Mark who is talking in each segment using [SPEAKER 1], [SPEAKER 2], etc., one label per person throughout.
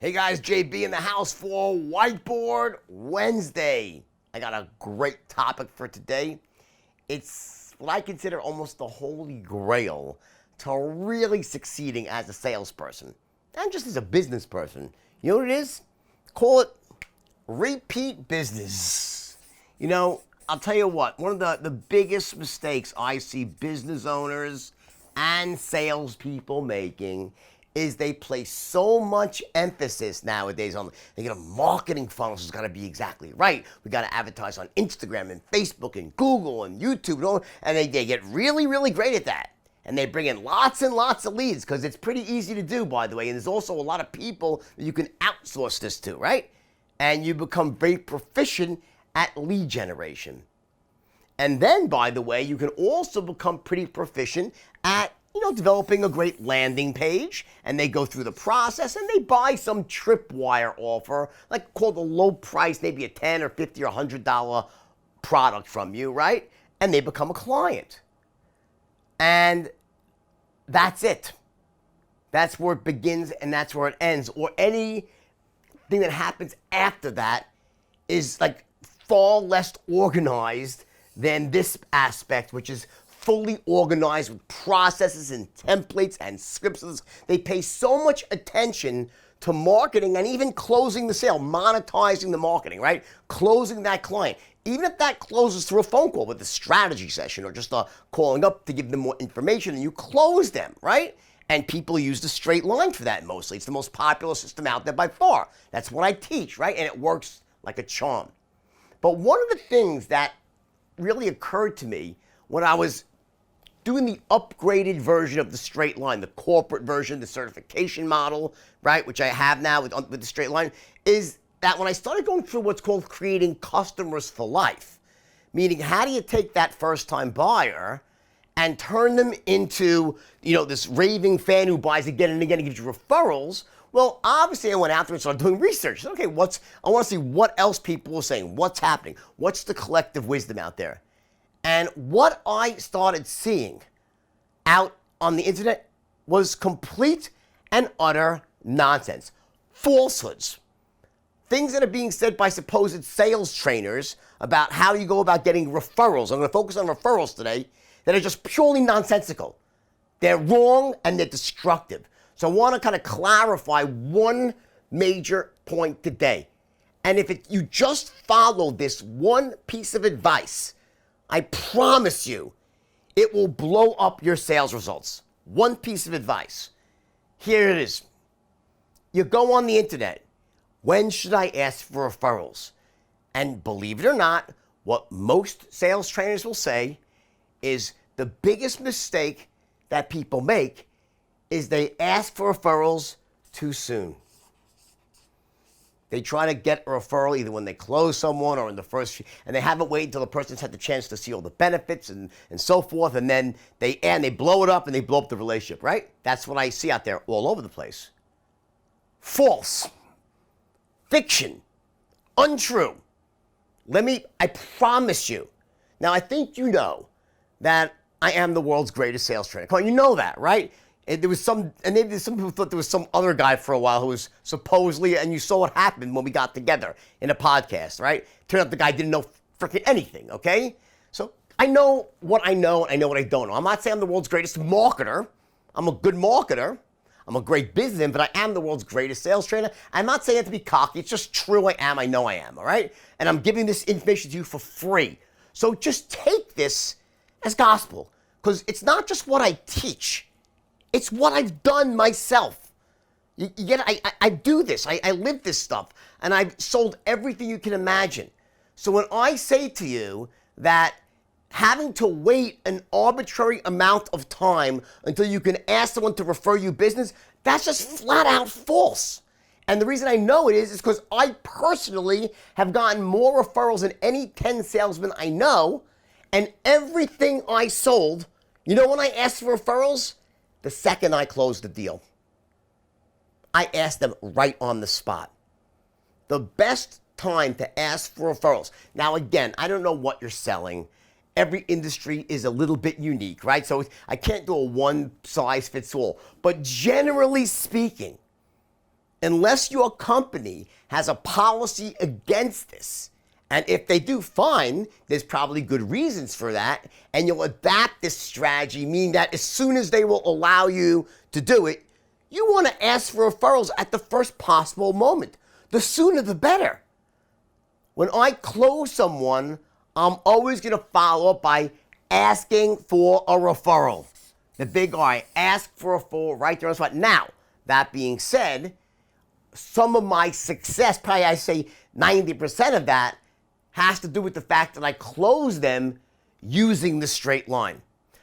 [SPEAKER 1] Hey guys, JB in the house for Whiteboard Wednesday. I got a great topic for today. It's what I consider almost the Holy Grail to really succeeding as a salesperson and just as a business person. You know what it is? Call it repeat business. You know, I'll tell you what, one of the biggest mistakes I see business owners and salespeople making is they place so much emphasis nowadays on they get a marketing funnel has got to be exactly right. We got to advertise on Instagram and Facebook and Google and YouTube and they get really, really great at that. And they bring in lots and lots of leads because it's pretty easy to do, by the way. And there's also a lot of people that you can outsource this to, right? And you become very proficient at lead generation. And then, by the way, you can also become pretty proficient at developing a great landing page, and they go through the process and they buy some tripwire offer, like called a low price, maybe a $10 or $50 or $100 product from you, right? And they become a client. And that's it. That's where it begins and that's where it ends. Or anything that happens after that is like far less organized than this aspect, which is fully organized with processes and templates and scripts. They pay so much attention to marketing and even closing the sale, monetizing the marketing, right? Closing that client. Even if that closes through a phone call with a strategy session or just calling up to give them more information and you close them, right? And people use the straight line for that mostly. It's the most popular system out there by far. That's what I teach, right? And it works like a charm. But one of the things that really occurred to me when I was doing the upgraded version of the straight line, the corporate version, the certification model, right, which I have now with the straight line, is that when I started going through what's called creating customers for life, meaning how do you take that first-time buyer and turn them into, this raving fan who buys again and again and gives you referrals? Well, obviously I went out there and started doing research. Okay, I want to see what else people are saying, what's happening, what's the collective wisdom out there. And what I started seeing out on the internet was complete and utter nonsense. Falsehoods. Things that are being said by supposed sales trainers about how you go about getting referrals. I'm going to focus on referrals today that are just purely nonsensical. They're wrong and they're destructive. So I want to kind of clarify one major point today. And if you just follow this one piece of advice, I promise you, it will blow up your sales results. One piece of advice. Here it is. You go on the internet. When should I ask for referrals? And believe it or not, what most sales trainers will say is the biggest mistake that people make is they ask for referrals too soon. They try to get a referral either when they close someone or in the first, and they haven't waited until the person's had the chance to see all the benefits and so forth, and then they blow it up and they blow up the relationship, right? That's what I see out there all over the place. False. Fiction. Untrue. I promise you. Now, I think you know that I am the world's greatest sales trainer. Come on, you know that, right? And maybe some people thought there was some other guy for a while who was supposedly, and you saw what happened when we got together in a podcast, right? Turned out the guy didn't know freaking anything, okay? So I know what I know, and I know what I don't know. I'm not saying I'm the world's greatest marketer. I'm a good marketer. I'm a great businessman, but I am the world's greatest sales trainer. I'm not saying it to be cocky. It's just true. I am. I know I am, all right? And I'm giving this information to you for free. So just take this as gospel, because it's not just what I teach. It's what I've done myself. You get it? I do this. I live this stuff. And I've sold everything you can imagine. So when I say to you that having to wait an arbitrary amount of time until you can ask someone to refer you business, that's just flat out false. And the reason I know it is because I personally have gotten more referrals than any 10 salesmen I know. And everything I sold, when I asked for referrals? The second I closed the deal. I asked them right on the spot. The best time to ask for referrals. Now, again, I don't know what you're selling. Every industry is a little bit unique, right? So I can't do a one size fits all. But generally speaking, unless your company has a policy against this, and if they do, fine, there's probably good reasons for that, and you'll adapt this strategy, meaning that as soon as they will allow you to do it, you want to ask for referrals at the first possible moment. The sooner the better. When I close someone, I'm always going to follow up by asking for a referral. The big R, ask for a referral right there on the spot. Now, that being said, some of my success, probably I say 90% of that, has to do with the fact that I close them using the straight line.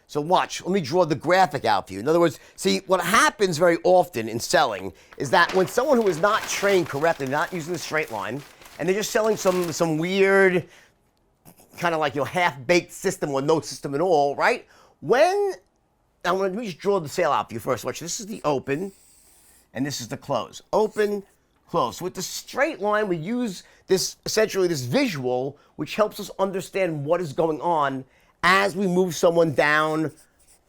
[SPEAKER 1] So watch, let me draw the graphic out for you. In other words, see, what happens very often in selling is that when someone who is not trained correctly, not using the straight line, and they're just selling some weird, kind of like, half-baked system or no system at all, right? Now let me just draw the sale out for you first. Watch, this is the open, and this is the close. Open, close. So with the straight line, we use essentially this visual, which helps us understand what is going on as we move someone down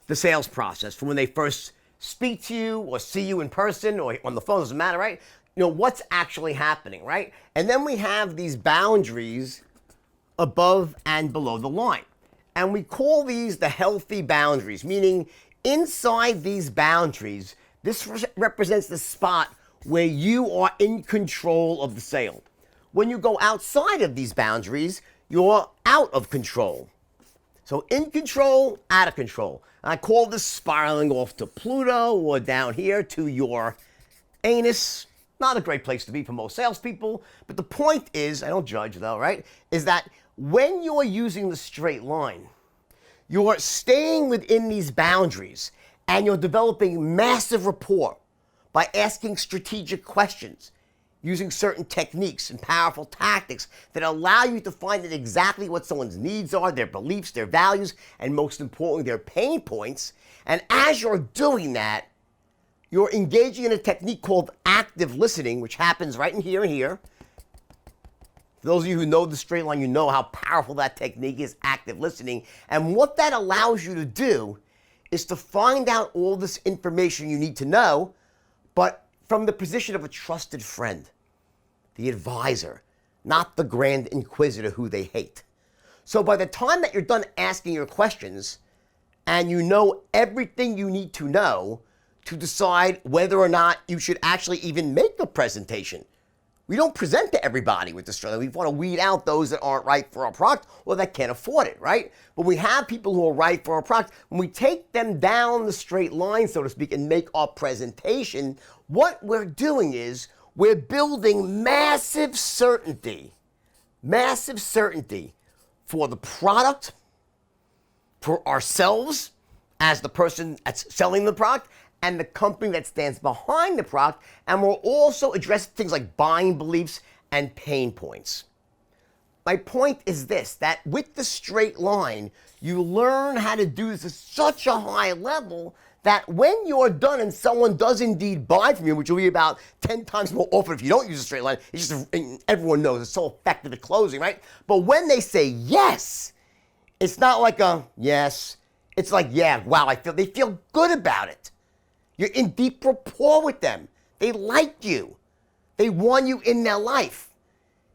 [SPEAKER 1] the sales process from when they first speak to you or see you in person or on the phone, doesn't matter, right? What's actually happening, right? And then we have these boundaries above and below the line. And we call these the healthy boundaries, meaning inside these boundaries, this represents the spot where you are in control of the sale. When you go outside of these boundaries, you're out of control. So in control, out of control. I call this spiraling off to Pluto or down here to your anus. Not a great place to be for most salespeople, but the point is, I don't judge though, right? Is that when you're using the straight line, you're staying within these boundaries and you're developing massive rapport by asking strategic questions, using certain techniques and powerful tactics that allow you to find out exactly what someone's needs are, their beliefs, their values, and most importantly, their pain points. And as you're doing that, you're engaging in a technique called active listening, which happens right in here and here. For those of you who know the straight line, you know how powerful that technique is, active listening. And what that allows you to do is to find out all this information you need to know, but from the position of a trusted friend, the advisor, not the grand inquisitor who they hate. So by the time that you're done asking your questions and you know everything you need to know to decide whether or not you should actually even make a presentation. We don't present to everybody with the straight line. We want to weed out those that aren't right for our product or that can't afford it, right? But we have people who are right for our product. When we take them down the straight line, so to speak, and make our presentation, what we're doing is we're building massive certainty for the product, for ourselves as the person that's selling the product, and the company that stands behind the product, and we'll also address things like buying beliefs and pain points. My point is this, that with the straight line, you learn how to do this at such a high level that when you're done and someone does indeed buy from you, which will be about 10 times more often if you don't use a straight line, it's just, everyone knows it's so effective at closing, right? But when they say yes, it's not like a yes, it's like, yeah, wow, they feel good about it. You're in deep rapport with them. They like you. They want you in their life.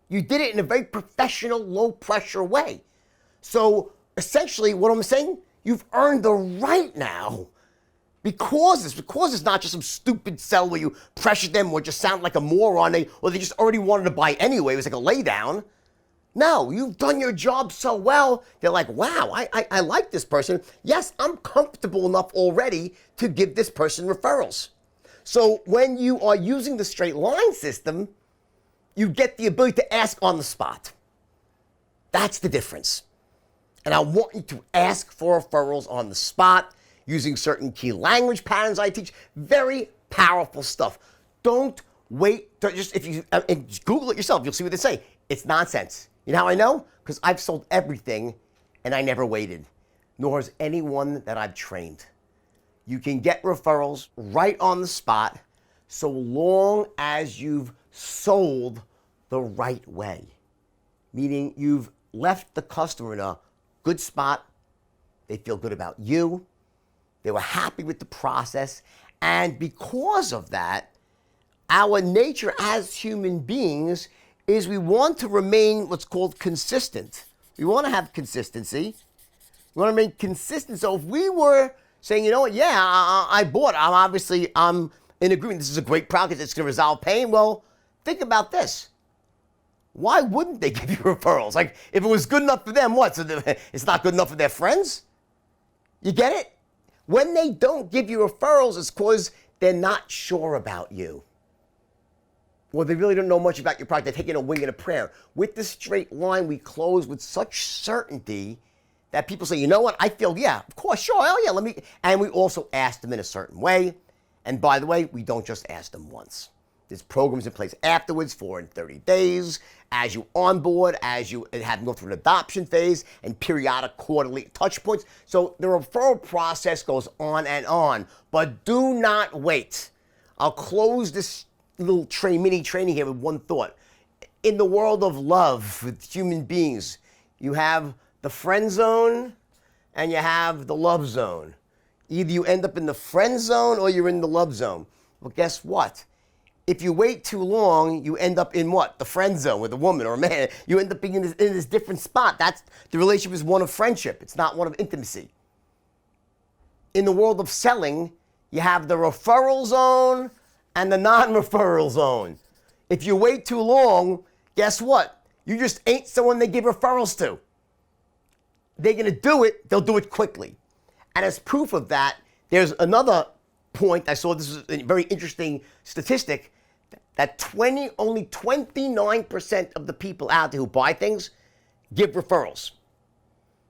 [SPEAKER 1] You did it in a very professional, low-pressure way. So essentially, what I'm saying, you've earned the right now because it's not just some stupid sell where you pressure them or just sound like a moron or they just already wanted to buy anyway. It was like a lay down. No, you've done your job so well, they're like, wow, I like this person. Yes, I'm comfortable enough already to give this person referrals. So when you are using the straight line system, you get the ability to ask on the spot. That's the difference. And I want you to ask for referrals on the spot using certain key language patterns I teach. Very powerful stuff. Don't wait. If you Google it yourself, you'll see what they say. It's nonsense. You know how I know? Because I've sold everything and I never waited, nor has anyone that I've trained. You can get referrals right on the spot so long as you've sold the right way, meaning you've left the customer in a good spot, they feel good about you, they were happy with the process, and because of that, our nature as human beings is we want to remain what's called consistent. We want to have consistency. We want to remain consistent. So if we were saying, you know what, yeah, I bought, I'm in agreement, this is a great product, it's going to resolve pain. Well, think about this. Why wouldn't they give you referrals? Like, if it was good enough for them, what? So it's not good enough for their friends? You get it? When they don't give you referrals, it's because they're not sure about you. Or they really don't know much about your product. They're taking a wing and a prayer. With the straight line, we close with such certainty that people say, you know what? I feel, yeah, of course, sure, oh yeah, let me. And we also ask them in a certain way. And by the way, we don't just ask them once. There's programs in place afterwards, 4 and 30 days, as you onboard, as you have to go through an adoption phase, and periodic quarterly touch points. So the referral process goes on and on. But do not wait. I'll close this little mini training here with one thought. In the world of love with human beings, you have the friend zone and you have the love zone. Either you end up in the friend zone or you're in the love zone. Well, guess what? If you wait too long, you end up in what? The friend zone with a woman or a man. You end up being in this different spot. That's the relationship is one of friendship. It's not one of intimacy. In the world of selling, you have the referral zone and the non-referral zone. If you wait too long, guess what? You just ain't someone they give referrals to. They're going to do it, they'll do it quickly. And as proof of that, there's another point. I saw this is a very interesting statistic that only 29% of the people out there who buy things give referrals.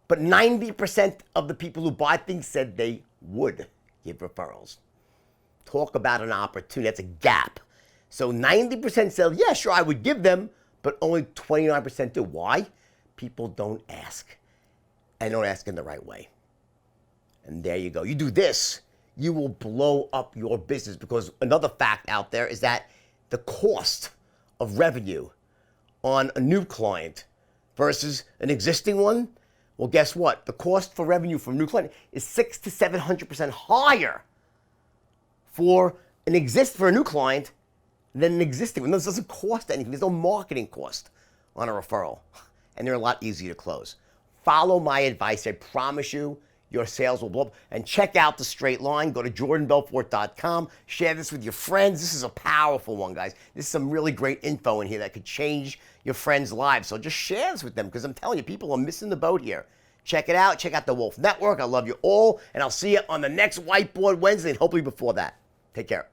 [SPEAKER 1] But 90% of the people who buy things said they would give referrals. Talk about an opportunity. That's a gap. So 90% said, yeah, sure, I would give them, but only 29% do. Why? People don't ask. And don't ask in the right way. And there you go. You do this, you will blow up your business, because another fact out there is that the cost of revenue on a new client versus an existing one, well, guess what? The cost for revenue from a new client is 600 to 700% higher for a new client than an existing one. This doesn't cost anything. There's no marketing cost on a referral, and they're a lot easier to close. Follow my advice. I promise you, your sales will blow up. And check out the straight line. Go to jordanbelfort.com. Share this with your friends. This is a powerful one, guys. This is some really great info in here that could change your friends' lives. So just share this with them, because I'm telling you, people are missing the boat here. Check it out. Check out the Wolf Network. I love you all. And I'll see you on the next Whiteboard Wednesday, and hopefully before that. Take care.